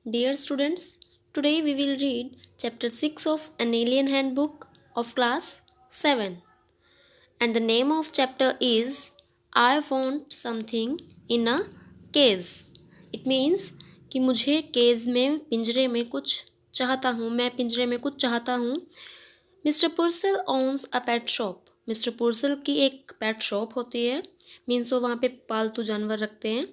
Dear students, today we will read chapter 6 of An Alien Handbook of class 7. And the name of chapter is I want something in a case. It means कि मुझे cage में पिंजरे में कुछ चाहता हूँ, मैं पिंजरे में कुछ चाहता हूँ. Mr Purcell owns a pet shop. Mr Purcell की एक पेट शॉप होती है, मीन्स वो वहाँ पे पालतू जानवर रखते हैं.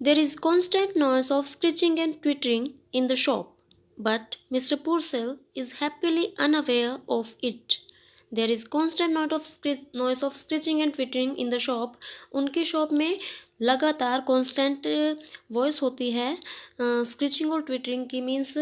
There is constant noise of screeching and twittering in the shop, but Mr. Purcell is happily unaware of it. There is constant noise of screeching and twittering in the shop. उनकी shop में लगातार constant voice होती है screeching और twittering की, means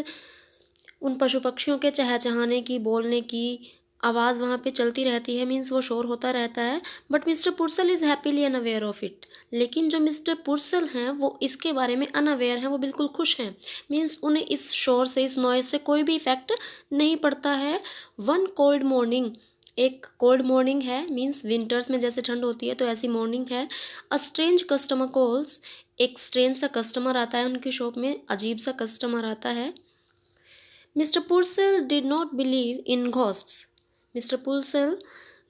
उन पशु पक्षियों के चहचहाने की, बोलने की आवाज़ वहाँ पे चलती रहती है, मीन्स वो शोर होता रहता है. But Mr Purcell is happily unaware of it. लेकिन जो मिस्टर पुर्सेल हैं वो इसके बारे में अनअवेयर हैं, वो बिल्कुल खुश हैं, मीन्स उन्हें इस शोर से, इस नॉइज से कोई भी इफेक्ट नहीं पड़ता है. वन कोल्ड मॉर्निंग, एक कोल्ड मॉर्निंग है, मीन्स विंटर्स में जैसे ठंड होती है तो ऐसी मॉर्निंग है. अ स्ट्रेंज कस्टमर कॉल्स, एक स्ट्रेंज सा कस्टमर आता है उनकी शॉप में, अजीब सा कस्टमर आता है. Mr Purcell did not believe in ghosts. Mr Purcell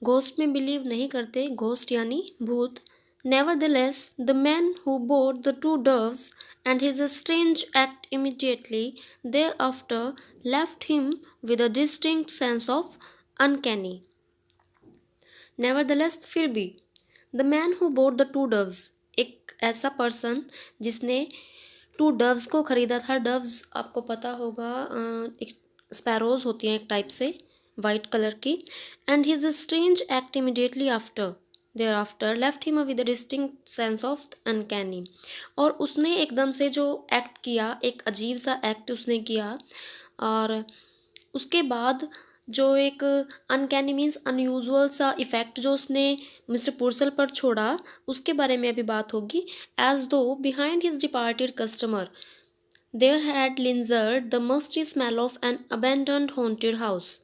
ghost में बिलीव नहीं करते, घोस्ट यानी भूत. Nevertheless, the man who bought the two doves and his strange act immediately thereafter left him with a distinct sense of uncanny. Nevertheless, फिर भी the man who bought the two doves, एक ऐसा person जिसने to doves को ख़रीदा था. Doves आपको पता होगा, एक स्पैरोज होती हैं एक टाइप से, वाइट कलर की. And his strange act immediately after thereafter left him with a distinct sense of uncanny. और उसने एकदम से जो एक्ट किया, एक अजीब सा एक्ट उसने किया, और उसके बाद जो एक अनकैनी मीन्स अनयूजुअल सा इफ़ेक्ट जो उसने मिस्टर पुर्सेल पर छोड़ा, उसके बारे में अभी बात होगी. As though behind his departed customer there had lingered the musty smell of an abandoned haunted house.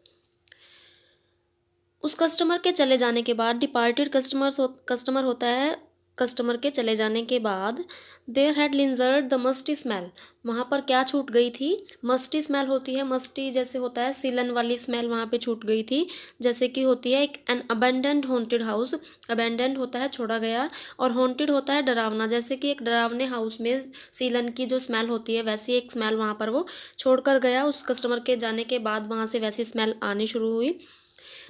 उस कस्टमर के चले जाने के बाद, डिपार्टेड कस्टमर होता है, कस्टमर के चले जाने के बाद there had lingered the musty smell. वहाँ पर क्या छूट गई थी? मस्टी स्मेल होती है, मस्टी जैसे होता है सीलन वाली स्मेल वहाँ पे छूट गई थी, जैसे कि होती है एक an abandoned haunted house. Abandoned होता है छोड़ा गया, और हॉन्टेड होता है डरावना, जैसे कि एक डरावने हाउस में सीलन की जो स्मेल होती है वैसी एक स्मेल वहाँ पर वो छोड़ कर गया. उस कस्टमर के जाने के बाद वहाँ से वैसी स्मेल आनी शुरू हुई.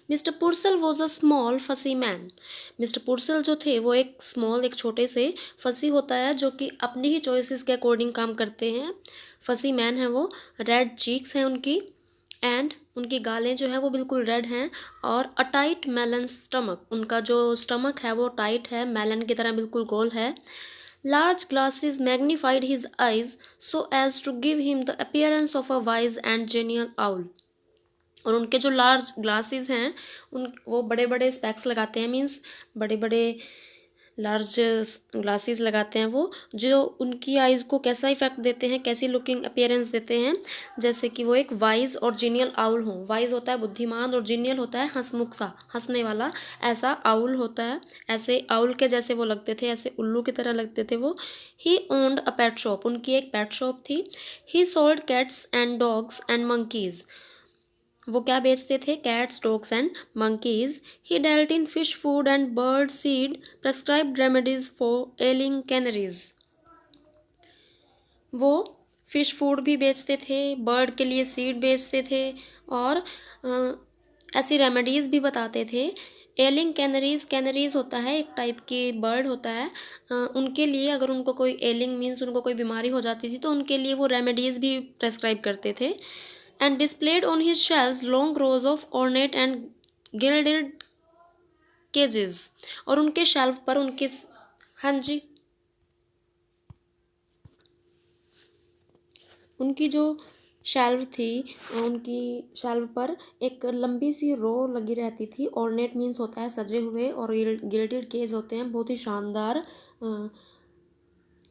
Mister Purcell was a small फसी मैन. मिस्टर पुर्सेल जो थे वो एक स्मॉल, एक छोटे से, फसी होता है जो कि अपनी ही चॉइसेस के अकॉर्डिंग काम करते हैं. फसी मैन है वो. रेड चीक्स हैं उनकी, एंड उनकी गालें जो है वो बिल्कुल रेड हैं. और अ टाइट मेलन स्टमक, उनका जो स्टमक है वो टाइट है, मेलन की तरह बिल्कुल गोल है. Large glasses magnified his eyes so as to give him the appearance of a wise and genial owl. और उनके जो लार्ज ग्लासेस हैं, उन वो बड़े बड़े स्पेक्स लगाते हैं, मीन्स बड़े बड़े लार्ज ग्लासेस लगाते हैं वो, जो उनकी आइज़ को कैसा इफेक्ट देते हैं, कैसी लुकिंग अपीयरेंस देते हैं, जैसे कि वो एक वाइज और जीनियल आउल हो. वाइज होता है बुद्धिमान और जीनियल होता है हंसमुख सा, हंसने वाला, ऐसा आउल होता है. ऐसे आउल के जैसे वो लगते थे, ऐसे उल्लू की तरह लगते थे वो. ही ओन्ड अ पेट शॉप, उनकी एक पेट शॉप थी. He sold cats and dogs and monkeys. वो क्या बेचते थे? Cats, dogs and monkeys. He dealt in fish food and bird seed prescribed remedies for ailing canaries. वो फिश फूड भी बेचते थे, बर्ड के लिए सीड बेचते थे, और ऐसी रेमेडीज़ भी बताते थे. एलिंग कैनरीज, कैनरीज होता है एक टाइप की बर्ड होता है. उनके लिए अगर उनको कोई एलिंग मीन्स उनको कोई बीमारी हो जाती थी तो उनके लिए वो रेमेडीज़ भी प्रेस्क्राइब करते थे. And displayed on his shelves long rows of ornate and gilded cages. और उनके शेल्फ पर उनके, हाँ जी, उनकी जो शेल्फ थी, उनकी शेल्फ पर एक लंबी सी रो लगी रहती थी. ऑर्नेट मीन्स होता है सजे हुए, और गिल्डेड केज होते हैं बहुत ही शानदार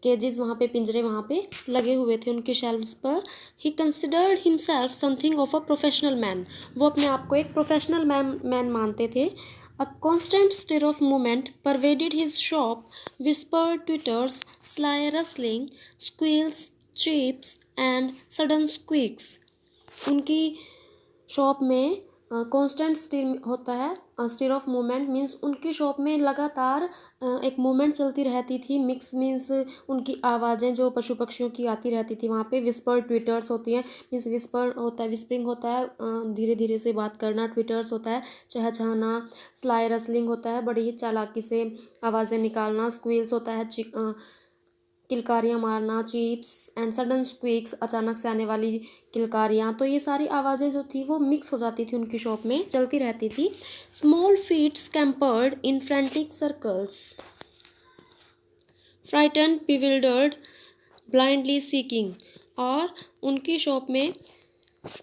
केजेस, वहाँ पे पिंजरे वहाँ पे लगे हुए थे उनके शेल्व्स पर. He considered himself something of a professional man. वो अपने आप को एक प्रोफेशनल मैन मानते थे. A constant stir of movement pervaded his shop. Whispered twitters, sly rustling, squeals chips and sudden squeaks. उनकी शॉप में कांस्टेंट स्टिर होता है, स्टिर ऑफ मूवमेंट मीन्स उनकी शॉप में लगातार एक मूवमेंट चलती रहती थी। मिक्स मीन्स उनकी आवाज़ें जो पशु पक्षियों की आती रहती थी वहाँ पे। विस्पर ट्विटर्स होती हैं, मीन्स विस्पर होता है, विस्परिंग होता है, धीरे धीरे से बात करना। ट्विटर्स होता है चहचहाना। स्लाई रसलिंग होता है बड़ी ही चालाकी से आवाज़ें निकालना। स्क्वील्स होता है किलकारियाँ मारना। चीप्स एंड सडन स्क्वीक्स अचानक से आने वाली किलकारियाँ। तो ये सारी आवाज़ें जो थी वो मिक्स हो जाती थी उनकी शॉप में, चलती रहती थी। Small feet scampered in frantic circles, frightened bewildered blindly seeking. और उनकी शॉप में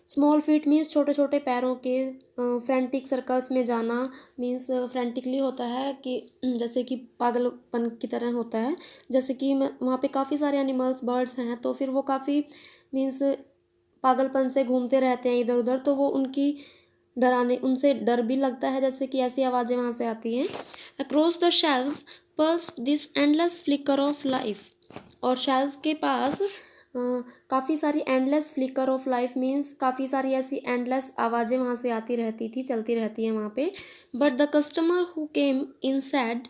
स्मॉल फीट मीन्स छोटे छोटे पैरों के, फ्रेंटिक सर्कल्स में जाना मीन्स फ्रेंटिकली होता है कि जैसे कि पागलपन की तरह होता है। जैसे कि वहाँ पे काफ़ी सारे एनिमल्स बर्ड्स हैं तो फिर वो काफ़ी मीन्स पागलपन से घूमते रहते हैं इधर उधर, तो वो उनसे डर भी लगता है जैसे कि ऐसी आवाज़ें वहाँ से आती हैं। Across the shelves pulse this endless flicker of life. और शेल्व्स के पास काफ़ी सारी endless flicker of life means काफ़ी सारी ऐसी एंडलेस आवाज़ें वहाँ से आती रहती थी, चलती रहती हैं वहाँ पे। But the customer who came in sad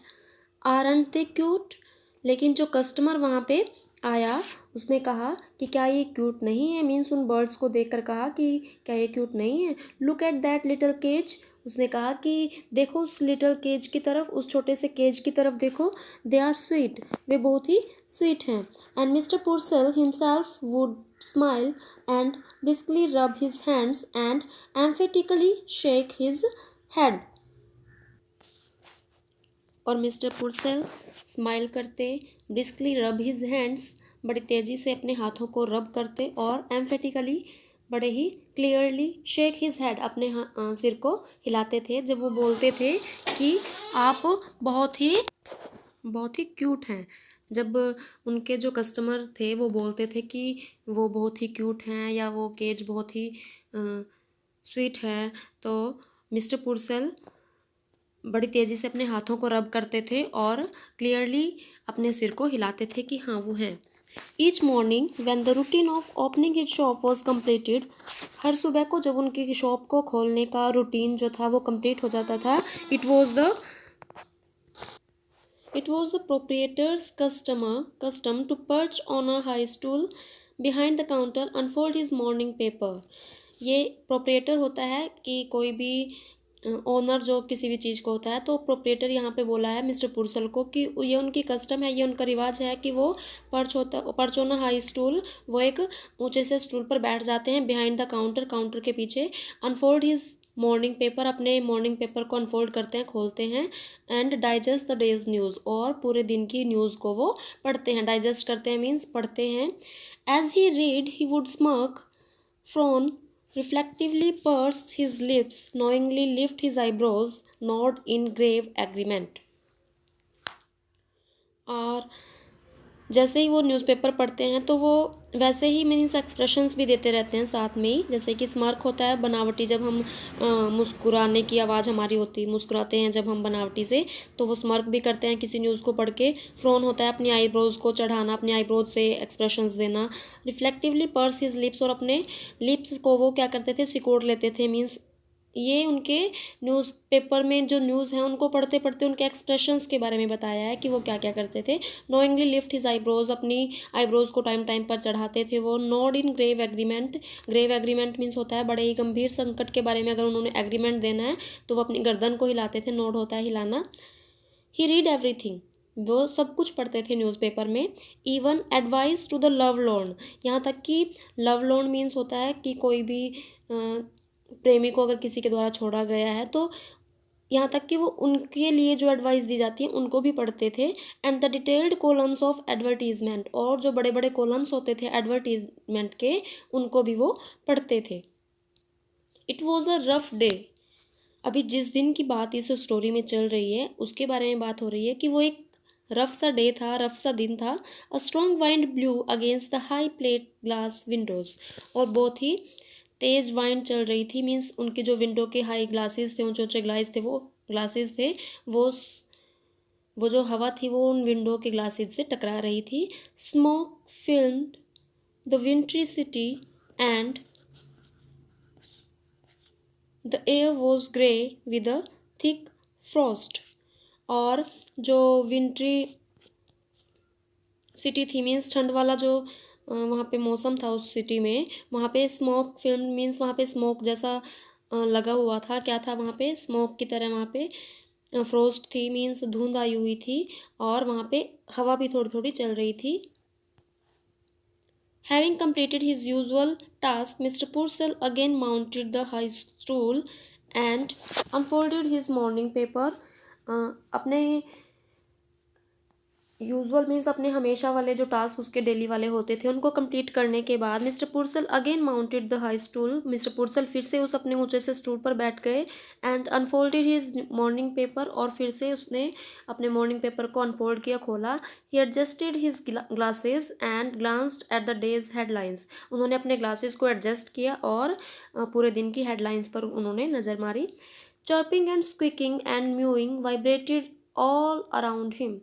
aren't they cute. लेकिन जो कस्टमर वहाँ पे आया उसने कहा कि क्या ये क्यूट नहीं है, मीन्स उन बर्ड्स को देखकर कहा कि क्या ये क्यूट नहीं है। Look at that little cage. उसने कहा कि देखो उस लिटिल केज की तरफ, उस छोटे से केज की तरफ देखो। दे आर स्वीट, वे बहुत ही स्वीट हैं। And Mr Purcell himself would smile and briskly rub his hands and emphatically shake his head। और मिस्टर पुर्सेल स्माइल करते, ब्रिस्कली रब हिज हैंड्स बड़ी तेज़ी से अपने हाथों को रब करते, और एम्फेटिकली बड़े ही क्लियरली शेक हिज हेड अपने सिर को हिलाते थे जब वो बोलते थे कि आप बहुत ही क्यूट हैं। जब उनके जो कस्टमर थे वो बोलते थे कि वो बहुत ही क्यूट हैं या वो केज बहुत ही स्वीट है, तो मिस्टर पुर्सेल बड़ी तेज़ी से अपने हाथों को रब करते थे और क्लियरली अपने सिर को हिलाते थे कि हाँ वो हैं। Each morning when the routine of opening his shop was completed. हर सुबह को जब उनकी शॉप को खोलने का रूटीन जो था वो कंप्लीट हो जाता था, it was the proprietor's custom to perch on a high stool behind the counter, unfold his morning paper। ये प्रोप्रिएटर होता है कि कोई भी ओनर जो किसी भी चीज़ को होता है, तो प्रोप्रिएटर यहाँ पे बोला है मिस्टर पुर्सेल को कि ये उनकी कस्टम है, ये उनका रिवाज है कि वो पर्च ऑन हाई स्टूल, वो एक ऊंचे से स्टूल पर बैठ जाते हैं, बिहाइंड द काउंटर के पीछे। अनफोल्ड हिज मॉर्निंग पेपर, अपने मॉर्निंग पेपर को अनफोल्ड करते हैं, खोलते हैं। And digest the days news, और पूरे दिन की न्यूज़ को वो पढ़ते हैं। डाइजेस्ट करते हैं मीन्स पढ़ते हैं। As he read he would smirk, frown, reflectively purse his lips, knowingly lift his eyebrows, nod in grave agreement। और जैसे ही वो न्यूज़पेपर पढ़ते हैं तो वो वैसे ही मीन्स एक्सप्रेशंस भी देते रहते हैं साथ में ही। जैसे कि स्मर्क होता है बनावटी, जब हम मुस्कुराने की आवाज़ हमारी होती है, मुस्कुराते हैं जब हम बनावटी से, तो वो स्मर्क भी करते हैं किसी न्यूज़ को पढ़ के। फ्रोन होता है अपनी आईब्रोज को चढ़ाना, अपनी आईब्रोज से एक्सप्रेशंस देना। रिफ्लेक्टिवली पर्स हिज लिप्स, और अपने लिप्स को वो क्या करते थे, सिकोड़ लेते थे। मीन्स ये उनके न्यूज़पेपर में जो न्यूज़ है उनको पढ़ते पढ़ते उनके एक्सप्रेशंस के बारे में बताया है कि वो क्या क्या करते थे। नोइंगली लिफ्ट हिज आईब्रोज, अपनी आईब्रोज को टाइम टाइम पर चढ़ाते थे वो। Nod in grave agreement, grave agreement means होता है बड़े ही गंभीर संकट के बारे में अगर उन्होंने एग्रीमेंट देना है तो वो अपनी गर्दन को हिलाते थे। नोड होता है हिलाना। ही रीड एवरीथिंग, वो सब कुछ पढ़ते थे न्यूज़पेपर में। Even advice to the lovelorn, यहाँ तक कि लव लॉर्न मीन्स होता है कि कोई भी प्रेमी को अगर किसी के द्वारा छोड़ा गया है तो यहाँ तक कि वो उनके लिए जो एडवाइस दी जाती है उनको भी पढ़ते थे। And the detailed columns of advertisement, और जो बड़े बड़े कॉलम्स होते थे एडवर्टीजमेंट के उनको भी वो पढ़ते थे। It was a rough day, अभी जिस दिन की बात इस स्टोरी में चल रही है उसके बारे में बात हो रही है कि वो एक रफ सा डे था, रफ सा दिन था। A strong wind blue against the high plate glass Windows, और बहुत ही तेज़ वाइंड चल रही थी। मीन्स उनके जो विंडो के हाई ग्लासेस थे, ऊंचे ऊंचे ग्लासेस थे, वो जो हवा थी वो उन विंडो के ग्लासेस से टकरा रही थी। Smoke filmed the wintry city and the air was grey with a thick Frost. और जो विंट्री सिटी थी मीन्स ठंड वाला जो वहाँ पे मौसम था उस सिटी में, वहाँ पे स्मोक फिल्म मीन्स वहाँ पे स्मोक जैसा लगा हुआ था। क्या था वहाँ पे? स्मोक की तरह वहाँ पे फ्रोस्ट थी मीन्स धुंध आई हुई थी, और वहाँ पे हवा भी थोड़ी थोड़ी चल रही थी। Having completed his usual task, Mr. Purcell again mounted the high stool and unfolded his morning paper। अपने यूजुअल मीन्स अपने हमेशा वाले जो टास्क उसके डेली वाले होते थे उनको कंप्लीट करने के बाद Mr Purcell again mounted the high stool. Mr Purcell फिर से उस अपने ऊंचे से स्टूल पर बैठ गए and unfolded his morning paper, और फिर से उसने अपने मॉर्निंग पेपर को अनफोल्ड किया, खोला। He adjusted his glasses and glanced at the day's headlines. उन्होंने अपने ग्लासेस को एडजस्ट किया और पूरे दिन की हेडलाइंस पर उन्होंने नज़र मारी। Chirping and squeaking and mewing vibrated all around him.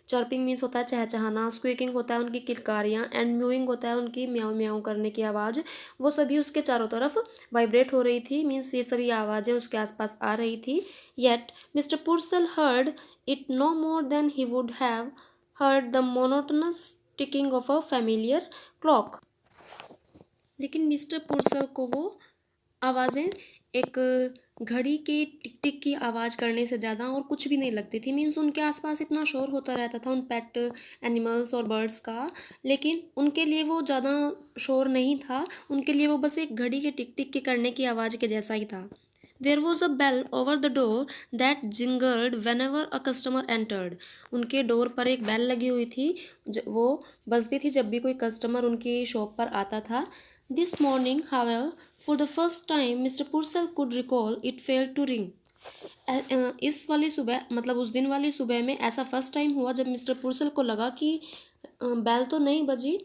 Chirping means होता है चहचहाना, स्क्वीकिंग होता है उनकी किलकारियाँ, एंड म्यूइंग होता है उनकी म्याऊं म्याऊं करने की आवाज़। वो सभी उसके चारों तरफ वाइब्रेट हो रही थी मीन्स ये सभी आवाज़ें उसके आसपास आ रही थी। Yet Mr Purcell heard it no more than he would have heard the monotonous ticking of a familiar clock. लेकिन मिस्टर पुर्सेल को वो आवाज़ें एक घड़ी की टिक टिक की आवाज़ करने से ज़्यादा और कुछ भी नहीं लगती थी। मीन्स उनके आसपास इतना शोर होता रहता था उन पेट एनिमल्स और बर्ड्स का, लेकिन उनके लिए वो ज़्यादा शोर नहीं था। उनके लिए वो बस एक घड़ी के टिक टिक के करने की आवाज़ के जैसा ही था। There was a bell over the door that jingled whenever a customer entered. उनके डोर पर एक बेल लगी हुई थी, वो बजती थी जब भी कोई कस्टमर उनकी शॉप पर आता था। This morning, however, for the first time, Mr. Purcell could recall it failed to ring। इस वाली सुबह मतलब उस दिन वाली सुबह में ऐसा फर्स्ट टाइम हुआ जब मिस्टर पुर्सेल को लगा कि बेल तो नहीं बजी,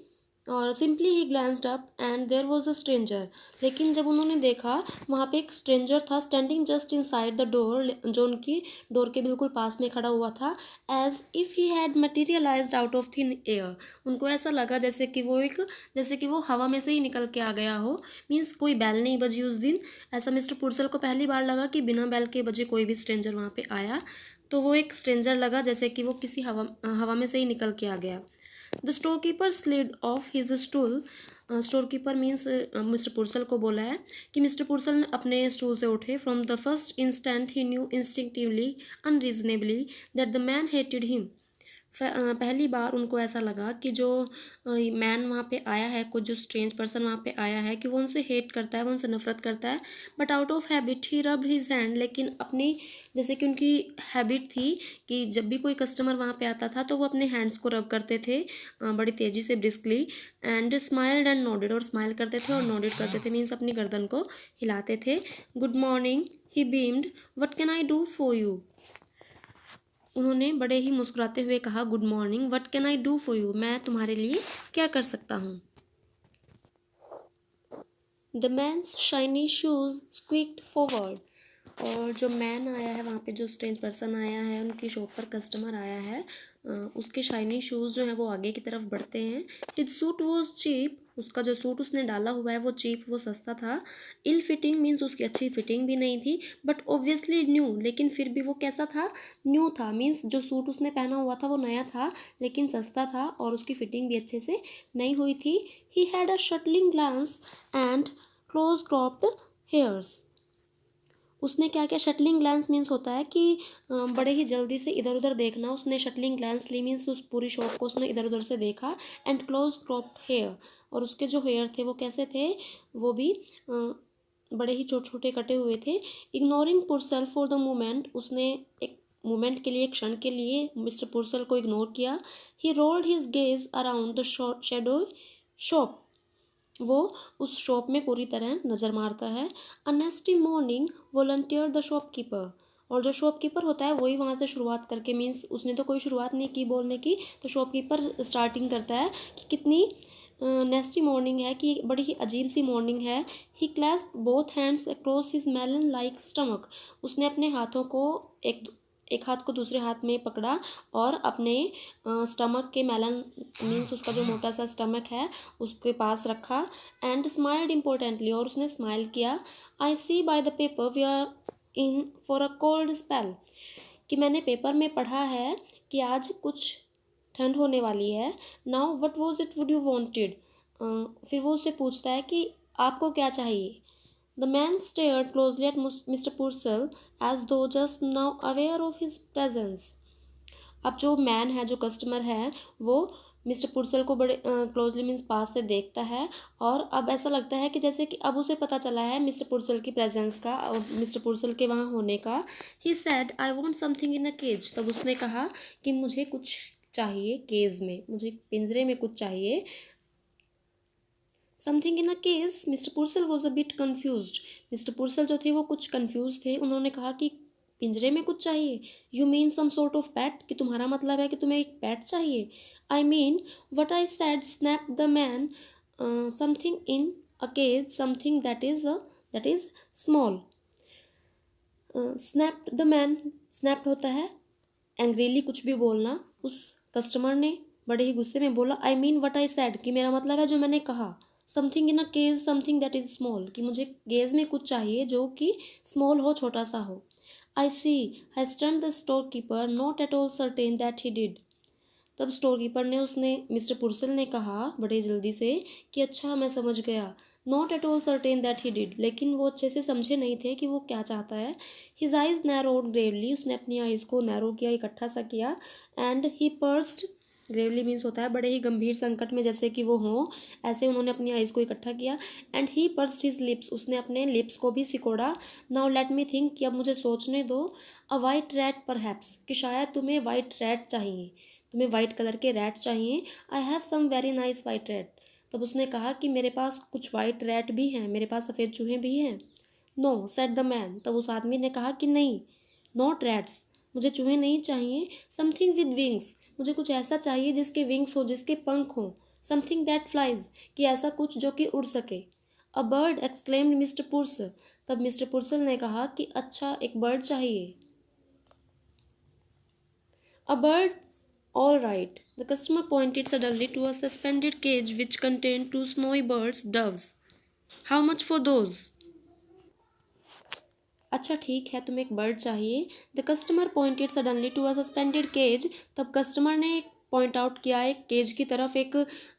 और simply he glanced up and there was a stranger. लेकिन जब उन्होंने देखा वहाँ पे एक स्ट्रेंजर था standing just inside the door, जो उनकी डोर के बिल्कुल पास में खड़ा हुआ था। As if he had materialised out of thin air. उनको ऐसा लगा जैसे कि वो हवा में से ही निकल के आ गया हो। मीन्स कोई बैल नहीं बजी उस दिन। ऐसा मिस्टर पुर्सेल को पहली बार लगा कि बिना बैल के बजे कोई भी स्ट्रेंजर वहाँ पे आया, तो वो एक स्ट्रेंजर लगा जैसे कि वो किसी हवा में से ही निकल के आ गया। The storekeeper slid off his stool. Storekeeper means Mr Purcell को बोला है कि मिस्टर पुर्सेल ने अपने स्टूल से उठे। From the first instant he new instinctively unreasonably that the man hated him. पहली बार उनको ऐसा लगा कि जो मैन वहाँ पे आया है, कुछ जो स्ट्रेंज पर्सन वहाँ पे आया है, कि वो उनसे हेट करता है, वो उनसे नफरत करता है। But out of habit he rubbed his hand. लेकिन अपनी जैसे कि उनकी हैबिट थी कि जब भी कोई कस्टमर वहाँ पे आता था तो वो अपने हैंड्स को रब करते थे बड़ी तेज़ी से, briskly, and smiled and nodded. और स्माइल करते थे और नोडेड करते थे मीन्स अपनी गर्दन को हिलाते थे। Good morning he beamed, what can I do for you. उन्होंने बड़े ही मुस्कुराते हुए कहा, good morning, what can I do for you. मैं तुम्हारे लिए क्या कर सकता हूँ। The man's shiny shoes squeaked forward. और जो मैन आया है वहाँ पे, जो स्ट्रेंज पर्सन आया है, उनकी शॉप पर कस्टमर आया है, उसके शाइनी शूज़ जो हैं वो आगे की तरफ बढ़ते हैं। His suit was cheap. उसका जो सूट उसने डाला हुआ है वो चीप, वो सस्ता था। इल फिटिंग मीन्स उसकी अच्छी फिटिंग भी नहीं थी। बट ऑब्वियसली न्यू, लेकिन फिर भी वो कैसा था? न्यू था। मीन्स जो सूट उसने पहना हुआ था वो नया था लेकिन सस्ता था, और उसकी फिटिंग भी अच्छे से नहीं हुई थी। He had a shuttling glance and close cropped hairs. उसने क्या किया? शटलिंग ग्लैंस मीन्स होता है कि बड़े ही जल्दी से इधर उधर देखना। उसने शटलिंग ग्लैंस ली मीन्स उस पूरी शॉप को उसने इधर उधर से देखा। एंड क्लोज क्रॉप्ड हेयर, और उसके जो हेयर थे वो कैसे थे? वो भी बड़े ही छोटे छोटे कटे हुए थे। इग्नोरिंग पुर्सेल फॉर द मोमेंट, उसने एक मोमेंट के लिए, एक क्षण के लिए मिस्टर पुर्सेल को इग्नोर किया। He rolled his gaze around the shadow shop. वो उस शॉप में पूरी तरह नज़र मारता है। A nasty morning volunteered the shopkeeper. और जो शॉपकीपर होता है वही वहाँ से शुरुआत करके, मीन्स उसने तो कोई शुरुआत नहीं की बोलने की, तो शॉपकीपर स्टार्टिंग करता है कि कितनी नेस्टी मॉर्निंग है, कि बड़ी ही अजीब सी मॉर्निंग है। He clasp both hands across his melon like stomach. उसने अपने हाथों को एक एक हाथ को दूसरे हाथ में पकड़ा और अपने स्टमक के मेलन मीन्स उसका जो मोटा सा स्टमक है उसके पास रखा एंड स्माइल्ड इम्पोर्टेंटली, और उसने स्माइल किया। I see by the paper we are in for a cold spell, कि मैंने पेपर में पढ़ा है कि आज कुछ ठंड होने वाली है। Now what was it would you wanted, फिर वो उससे पूछता है कि आपको क्या चाहिए। The man stared closely at Mr Purcell as though just now aware of his presence. अब जो मैन है, जो कस्टमर है, वो मिस्टर पुर्सेल को बड़े क्लोजली मीन्स पास से देखता है, और अब ऐसा लगता है कि जैसे कि अब उसे पता चला है मिस्टर पुर्सेल की प्रेजेंस का और मिस्टर पुर्सेल के वहाँ होने का। He said I want something in a cage, तब उसने कहा कि मुझे कुछ चाहिए केज में, मुझे पिंजरे में कुछ चाहिए। Something in a case, Mr Purcell was a bit confused, Mr Purcell जो थे वो कुछ कन्फ्यूज थे। उन्होंने कहा कि पिंजरे में कुछ चाहिए, you mean some sort of pet, कि तुम्हारा मतलब है कि तुम्हें एक पैट चाहिए। I mean what I said, snap the man, something in a cage, something that is small. Snapped the man, snapped होता है एंग्रीली कुछ भी बोलना। उस कस्टमर ने बड़े ही गुस्से में बोला, I mean what I said, कि मेरा मतलब है जो मैंने कहा। Something in a cage, something that is small, कि मुझे गेज में कुछ चाहिए जो कि स्मॉल हो, छोटा सा हो। I see hastened the storekeeper not at all certain that he did, तब स्टोर कीपर ने उसने मिस्टर पुर्सेल ने कहा बड़े जल्दी से कि अच्छा मैं समझ गया। Not at all certain that he did, लेकिन वो अच्छे से समझे नहीं थे कि वो क्या चाहता है। हिज आइज नैरोड ग्रेवली, उसने अपनी आइज को नैरो किया, इकट्ठा सा किया। And he pursued, Gravely means होता है बड़े ही गंभीर संकट में जैसे कि वो हों, ऐसे उन्होंने अपनी आइज को इकट्ठा किया। And he pursued his lips, उसने अपने लिप्स को भी सिकोड़ा। नाउ लेट मी थिंक, कि अब मुझे सोचने दो। अ वाइट रैट परहैप्स, कि शायद तुम्हें वाइट रैट चाहिए, तुम्हें वाइट कलर के रैट चाहिए। I have some very nice white rat, तब उसने कहा कि मेरे पास कुछ वाइट रैट भी हैं, मेरे पास सफ़ेद चूहे भी हैं। नो सेड द मैन, तब उस आदमी ने कहा कि नहीं, नॉट रैट्स, मुझे चूहे नहीं चाहिए। समथिंग विद विंग्स, मुझे कुछ ऐसा चाहिए जिसके विंग्स हो, जिसके पंख हो। समथिंग दैट फ्लाइज, कि ऐसा कुछ जो कि उड़ सके। अ बर्ड, एक्सक्लेम्ड मिस्टर पुर्सेल, तब मिस्टर पुर्सेल ने कहा कि अच्छा एक बर्ड चाहिए। A bird, all right. The customer pointed suddenly to a suspended cage which contained two snowy birds, doves. How much for those? अच्छा ठीक है, तुम्हें एक बर्ड चाहिए। The customer pointed suddenly to a suspended cage, तब customer ने point out किया एक केज की तरफ, एक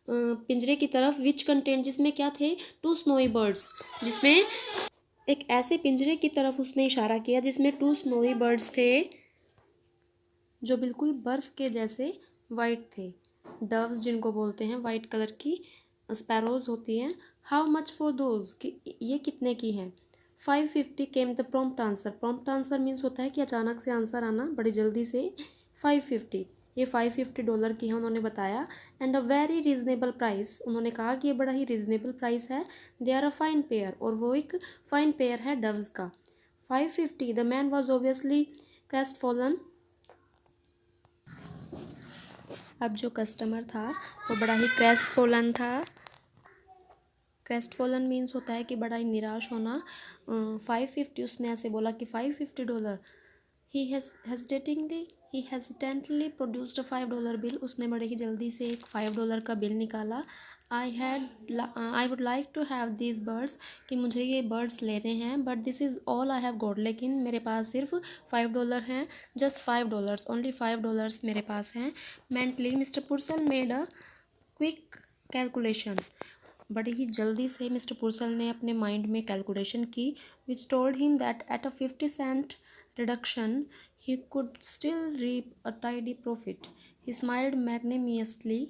पिंजरे की तरफ, विच कंटेंट, जिसमें क्या थे, टू स्नोई बर्ड्स, जिसमें एक ऐसे पिंजरे की तरफ उसने इशारा किया जिसमें टू स्नोई बर्ड्स थे जो बिल्कुल बर्फ़ के जैसे वाइट थे। डव्स जिनको बोलते हैं, वाइट कलर की स्पैरोज होती हैं। हाउ मच फॉर दोज, कि ये कितने की हैं। 550 came the prompt answer, prompt answer means होता है कि अचानक से आंसर आना बड़ी जल्दी से। 550, ये $550 की है, उन्होंने बताया। And a very reasonable price, उन्होंने कहा कि ये बड़ा ही रीजनेबल प्राइस है। They are a fine pair, और वो एक फ़ाइन पेयर है डव्स का। 550, the man was obviously crestfallen, अब जो कस्टमर था वो बड़ा ही क्रेस्टफोलन था। क्रेस्टफोलन मीन्स होता है कि बड़ा ही निराश होना। 550, उसने ऐसे बोला कि $550। ही हेजिटेंटली प्रोड्यूस्ड अ $5 बिल, उसने बड़े ही जल्दी से एक $5 का बिल निकाला। I would like to have these birds, कि मुझे ये बर्ड्स लेने हैं, but this is all I have got, लेकिन मेरे पास सिर्फ $5 हैं, जस्ट $5, ओनली $5 मेरे पास हैं। Mentally Mr Purcell made a quick calculation, बड़ी ही जल्दी से मिस्टर पुर्सेल ने अपने माइंड में कैलकुलेशन की, which told him that at a 50 cent reduction he could still reap a tidy profit. He smiled magnanimously.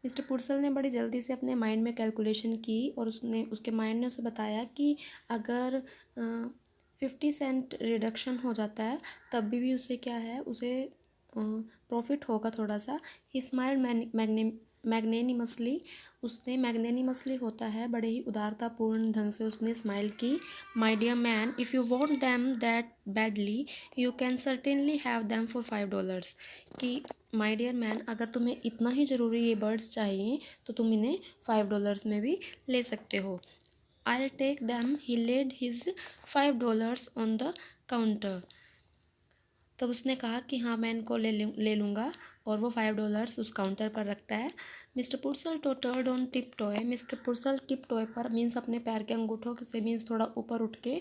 Mr Purcell ने बड़ी जल्दी से अपने माइंड में कैलकुलेशन की, और उसके माइंड ने उसे बताया कि अगर 50 cent रिडक्शन हो जाता है तब भी उसे क्या है, उसे प्रॉफिट होगा थोड़ा सा। ही स्माइल्ड मैग्नेनिमसली, उसने मैग्नेनिमसली होता है बड़े ही उदारतापूर्ण ढंग से उसने स्माइल की। My dear man, if you want them that badly you can certainly have them for $5, कि माय डियर मैन, अगर तुम्हें इतना ही ज़रूरी ये बर्ड्स चाहिए तो तुम इन्हें $5 में भी ले सकते हो। I'll take them. He laid his $5 on the counter. तब उसने कहा कि हाँ मैं इनको ले लूँगा, और वो $5 उस काउंटर पर रखता है। Mr Purcell tottered on tiptoe. Mr Purcell tiptoe पर मीन्स अपने पैर के अंगूठों से मीन्स थोड़ा ऊपर उठ के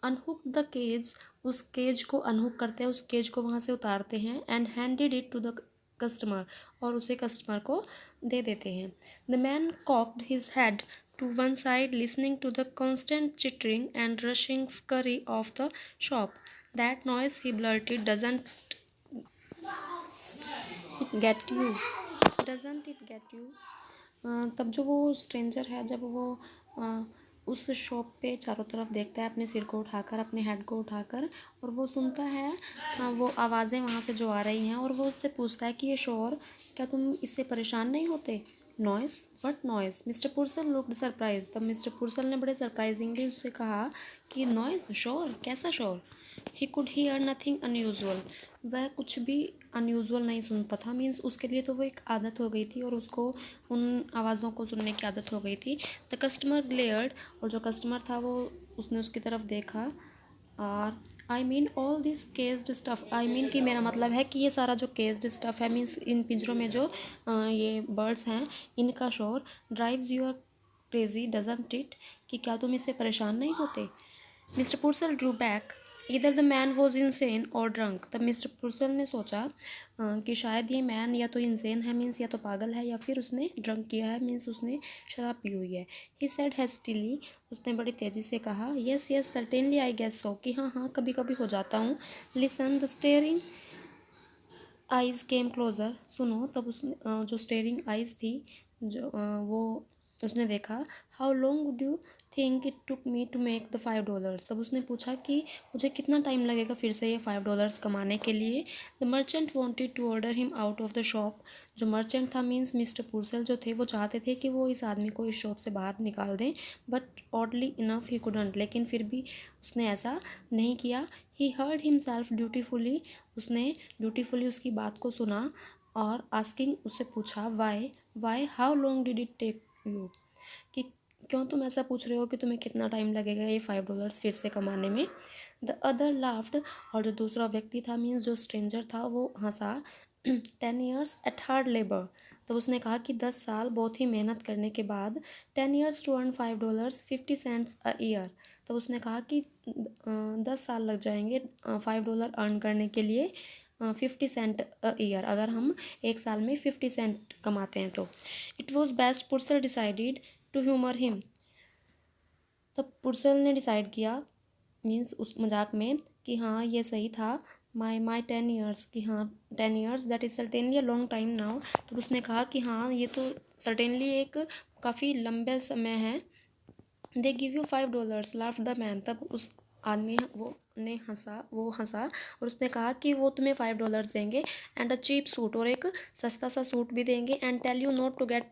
अनहुक द केज, उस केज को अनहुक करते हैं, उस केज को वहाँ से उतारते हैं। And handed it to the customer, और उसे कस्टमर को दे देते हैं। The man cocked his head to one side, listening to the constant chittering and rushing scurry of the shop. That noise, he blurted, doesn't it get you? Doesn't it get you? तब जो वो stranger है, जब वो उस shop पे चारों तरफ देखता है अपने सिर को उठाकर, अपने हेड को उठाकर, और वो सुनता है वो आवाज़ें वहाँ से जो आ रही हैं, और वो उससे पूछता है कि ये शोर, क्या तुम इससे परेशान नहीं होते? Noise, what noise? Mr Purcell looked surprise. तब मिस्टर पुर्सल ने बड़े सरप्राइजिंगली उससे कहा कि नॉइस, शोर, कैसा शोर? He could hear nothing unusual. वह कुछ भी अनयूजुअल नहीं सुनता था, मीन्स उसके लिए तो वो एक आदत हो गई थी, और उसको उन आवाज़ों को सुनने की आदत हो गई थी। द कस्टमर ग्लेयर्ड, और जो कस्टमर था वो उसने उसकी तरफ देखा। और I mean all this केस्ड stuff, I mean कि मेरा मतलब है कि ये सारा जो केस्ड स्टफ़ है, मीन्स इन पिंजरों में जो ये बर्ड्स हैं, इनका शोर drives your crazy doesn't it, कि क्या तुम इससे परेशान नहीं होते? मिस्टर पुर्सल ड्रू बैक, इधर द मैन वॉज इंसेन और ड्रंक। तब मिस्टर पुर्सल ने सोचा कि शायद ये मैन या तो इंसेन है, मीन्स या तो पागल है, या फिर उसने ड्रंक किया है, मीन्स उसने शराब पी हुई है। ही सेड हेस्टिली, उसने बड़ी तेज़ी से कहा, yes yes certainly I guess so, कि हाँ हाँ कभी कभी हो जाता हूँ। Listen, the staring eyes came closer, सुनो। तब उसने जो स्टेयरिंग आइज़ थी, जो वो उसने देखा। How long would you think it took me to make the $5? तब उसने पूछा कि मुझे कितना टाइम लगेगा फिर से ये $5 कमाने के लिए। The merchant wanted to order him out of the shop. जो मर्चेंट था, मीन्स मिस्टर पुर्सल जो थे, वो चाहते थे कि वो इस आदमी को इस शॉप से बाहर निकाल दें, but oddly enough he couldn't, लेकिन फिर भी उसने ऐसा नहीं किया। ही हर्ड हिमसेल्फ ड्यूटीफुली, उसने ड्यूटीफुली उसकी बात को सुना, और आस्किंग, उससे पूछा, why how long did it take you, कि क्यों तुम ऐसा पूछ रहे हो कि तुम्हें कितना टाइम लगेगा ये $5 फिर से कमाने में? द अदर लाफ्ड, और जो दूसरा व्यक्ति था, मीन्स जो स्ट्रेंजर था, वो हंसा। 10 years एट हार्ड लेबर। तो उसने कहा कि 10 साल बहुत ही मेहनत करने के बाद, 10 years to earn $5, 50 cents a year. तो उसने कहा कि 10 साल लग जाएंगे $5 अर्न करने के लिए, 50 cent अ ईयर, अगर हम एक साल में 50 cent कमाते हैं तो। It was best, Purcell decided to humour him. तब पुर्सल ने डिसाइड किया, मीन्स उस मजाक में, कि हाँ ये सही था। माई 10 years, कि हाँ 10 years, that is certainly a long time now. तब उसने कहा कि हाँ ये तो सर्टेनली एक काफ़ी लंबे समय है। They give you $5, laughed the man. तब उस आदमी वो हंसा, और उसने कहा कि वो तुम्हें $5 देंगे, एंड अ चीप सूट, और एक सस्ता सा सूट भी देंगे, and tell you not to get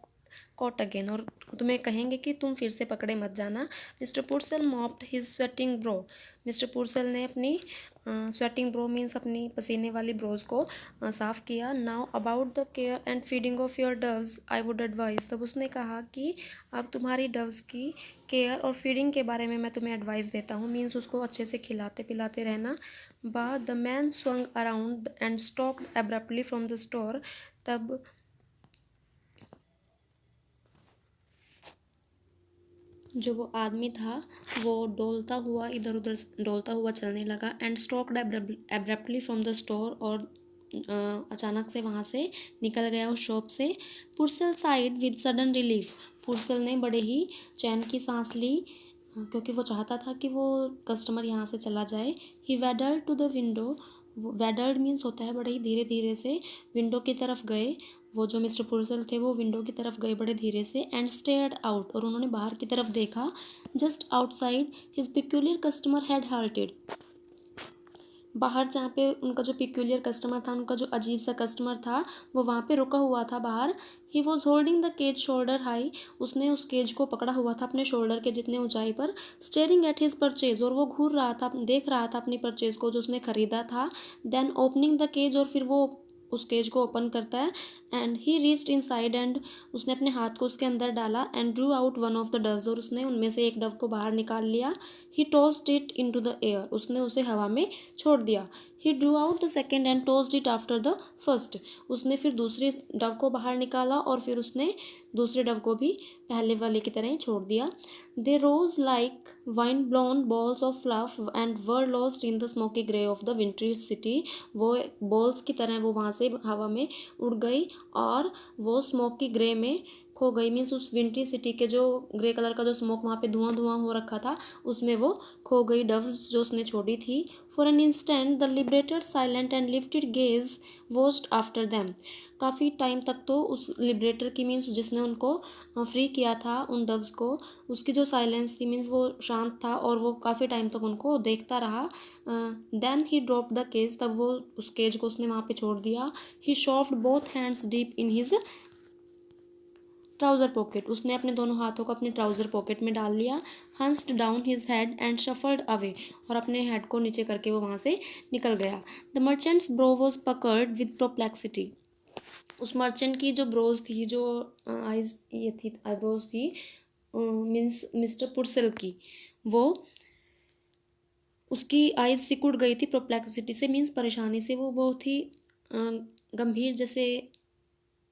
caught again, और तुम्हें कहेंगे कि तुम फिर से पकड़े मत जाना। Mr Purcell mopped his sweating brow. Mr पुर्सल ने अपनी स्वेटिंग ब्रो मीन्स अपनी पसीने वाली ब्रोज को साफ़ किया। Now about the care and feeding of your doves I would advise. तब उसने कहा कि अब तुम्हारी डव्स की केयर और फीडिंग के बारे में मैं तुम्हें एडवाइस देता हूँ, मीन्स उसको अच्छे से खिलाते पिलाते रहना। But the man swung around and stopped abruptly from the store. तब जो वो आदमी था, वो डोलता हुआ इधर उधर डोलता हुआ चलने लगा। And stocked abruptly from the store, और अचानक से वहाँ से निकल गया उस शॉप से। पुर्सल साइड विद सडन रिलीफ। पुर्सल ने बड़े ही चैन की सांस ली, क्योंकि वो चाहता था कि वो कस्टमर यहाँ से चला जाए। ही वेडल्ड टू द विंडो। वेडल्ड मीन्स होता है बड़े ही धीरे धीरे से विंडो की तरफ गए। वो जो मिस्टर पुर्सल थे, वो विंडो की तरफ गए बड़े धीरे से। एंड स्टेयर्ड आउट, और उन्होंने बाहर की तरफ देखा। Just outside his peculiar customer had halted. बाहर जहाँ पे उनका जो पिक्यूलियर कस्टमर था, उनका जो अजीब सा कस्टमर था, वो वहाँ पे रुका हुआ था बाहर। He was holding the cage shoulder high. उसने उस केज को पकड़ा हुआ था अपने शोल्डर के जितने ऊंचाई पर। स्टेयरिंग एट हिज परचेज, और वो घूर रहा था, देख रहा था अपनी परचेज को जो उसने खरीदा था। देन ओपनिंग द केज, और फिर वो उस केज को ओपन करता है and he reached inside and उसने अपने हाथ को उसके अंदर डाला and Drew out one of the doves और उसने उनमें से एक डव को बाहर निकाल लिया। He tossed it into the air उसने उसे हवा में छोड़ दिया। He drew out the second and tossed it after the first उसने फिर दूसरे डव को बाहर निकाला और फिर उसने दूसरे डव को भी पहले वाले की तरह ही छोड़ दिया। They rose like wind blown balls of fluff and were lost in the smoky grey of the wintry city वो बॉल्स की तरह वो वहाँ से हवा में उड़ गई और वो स्मोकी ग्रे में खो गई। मीन्स उस विंट्री सिटी के जो ग्रे कलर का जो स्मोक वहाँ पे धुआं धुआं हो रखा था उसमें वो खो गई डव्स जो उसने छोड़ी थी। For an instant the liberated silent and lifted gauge watched after them काफ़ी टाइम तक तो उस लिबरेटर की मीन्स जिसने उनको फ्री किया था उन डव्स को उसकी जो साइलेंस थी मीन्स वो शांत था और वो काफ़ी टाइम तक उनको देखता रहा। Then he drop the cage तब वो उस केज को उसने वहाँ पे छोड़ दिया। He shoved both hands deep in his trouser pocket उसने अपने दोनों हाथों को अपने ट्राउज़र पॉकेट में डाल लिया। हंस्ड down his head and shuffled away और अपने हेड को नीचे करके वो वहाँ से निकल गया। The merchant's brow was puckered with perplexity उस मर्चेंट की जो ब्रोज थी जो आइज ये थी आईब्रोज थी मीन्स मिस्टर पुरसेल की वो उसकी आइज सिकुड़ गई थी प्रोप्लेक्सिटी से मीन्स परेशानी से वो बहुत ही गंभीर जैसे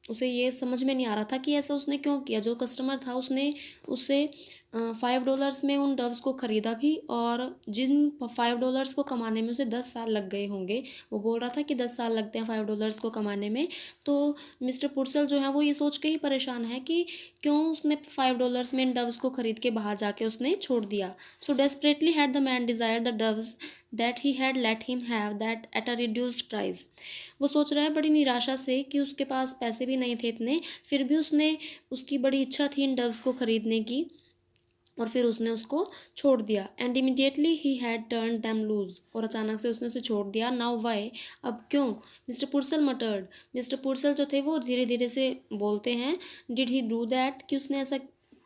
उसे ये समझ में नहीं आ रहा था कि ऐसा उसने क्यों किया। जो कस्टमर था उसने उससे $5 में उन डव्स को ख़रीदा भी और जिन $5 को कमाने में उसे 10 साल लग गए होंगे वो बोल रहा था कि 10 साल लगते हैं $5 को कमाने में। तो मिस्टर पुरसेल जो है वो ये सोच के ही परेशान है कि क्यों उसने $5 में इन डव्स को ख़रीद के बाहर जाके उसने छोड़ दिया। So desperately had the man desire the doves that he had let him have that at a reduced price वो सोच रहा है बड़ी निराशा से कि उसके पास पैसे भी नहीं थे इतने फिर भी उसने उसकी बड़ी इच्छा थी इन डव्स को ख़रीदने की और फिर उसने उसको छोड़ दिया। And immediately he had turn them loose और अचानक से उसने उसे छोड़ दिया। नाउ वाई अब क्यों मिस्टर पुरसेल मटर्ड मिस्टर पुरसेल जो थे वो धीरे धीरे से बोलते हैं डिड ही डू दैट कि उसने ऐसा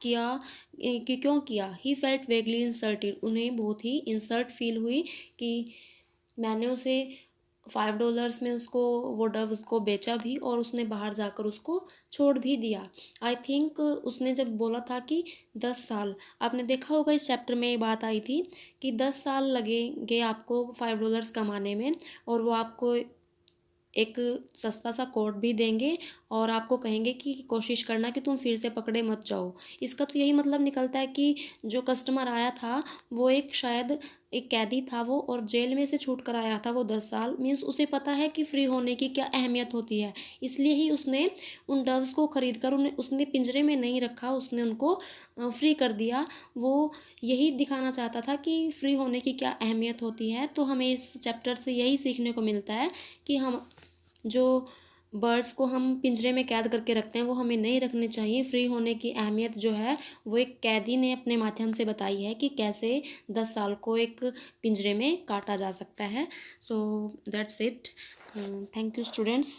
किया कि क्यों किया। ही फेल्ट वेगली इंसल्टेड उन्हें बहुत ही इंसल्ट फील हुई कि मैंने उसे $5 में उसको वो डव उसको बेचा भी और उसने बाहर जाकर उसको छोड़ भी दिया। आई थिंक उसने जब बोला था कि 10 साल आपने देखा होगा इस चैप्टर में ये बात आई थी कि 10 साल लगेंगे आपको $5 कमाने में और वो आपको एक सस्ता सा कोट भी देंगे और आपको कहेंगे कि कोशिश करना कि तुम फिर से पकड़े मत जाओ। इसका तो यही मतलब निकलता है कि जो कस्टमर आया था वो एक शायद एक कैदी था वो और जेल में से छूट कर आया था वो 10 साल मीन्स उसे पता है कि फ्री होने की क्या अहमियत होती है इसलिए ही उसने उन डव्स को ख़रीद कर उन्हें उसने पिंजरे में नहीं रखा उसने उनको फ्री कर दिया। वो यही दिखाना चाहता था कि फ्री होने की क्या अहमियत होती है। तो हमें इस चैप्टर से यही सीखने को मिलता है कि हम जो बर्ड्स को हम पिंजरे में कैद करके रखते हैं वो हमें नहीं रखने चाहिए। फ्री होने की अहमियत जो है वो एक कैदी ने अपने माध्यम से बताई है कि कैसे 10 साल को एक पिंजरे में काटा जा सकता है। So that's it. Thank you students.